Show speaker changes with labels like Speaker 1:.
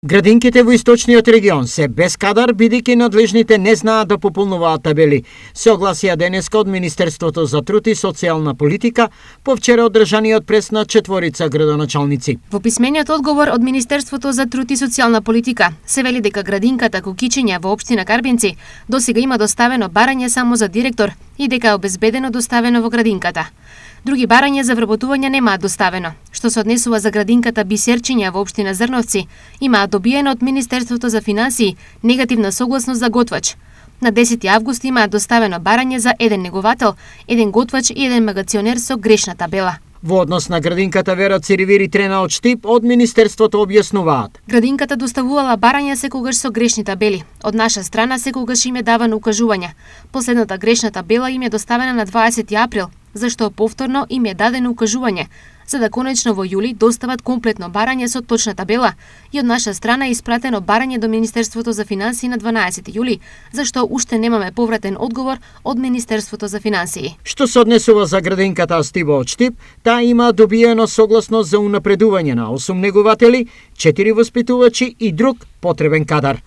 Speaker 1: Градинките во источниот регион се без кадар, бидејќи надлежните не знаат да пополнуваат табели, се огласија денеска од Министерството за труд и социјална политика по вчера одржаниот прес на 4 градоначалници.
Speaker 2: Во писмениот одговор од Министерството за труд и социјална политика се вели дека градинката Кукичиња во општина Карбинци досега има доставено барање само за директор и дека е обезбедено доставено во градинката. Други барања за вработување немаат доставено. Што се однесува за градинката Бисерчиња во општина Зрновци, имаат добиено од Министерството за финансии негативна согласност за готвач. На 10 август имаат доставено барање за еден неговател, еден готвач и еден магационер со грешна табела.
Speaker 1: Во однос на градинката Вера Циривири Трена од Штип, од Министерството објаснуваат.
Speaker 2: Градинката доставувала барања секогаш со грешни табели. Од наша страна секогаш им е давано укажување. Последната грешна табела им е доставена на 20 април, зашто повторно им е дадено укажување, за да конечно во јули достават комплетно барање со точна табела, и од наша страна е испратено барање до Министерството за финансии на 12 јули, зашто уште немаме повратен одговор од Министерството за финансии.
Speaker 1: Што се однесува за градинката Стиво од Штип, таа има добиено согласност за унапредување на 8 негователи, 4 воспитувачи и друг потребен кадар.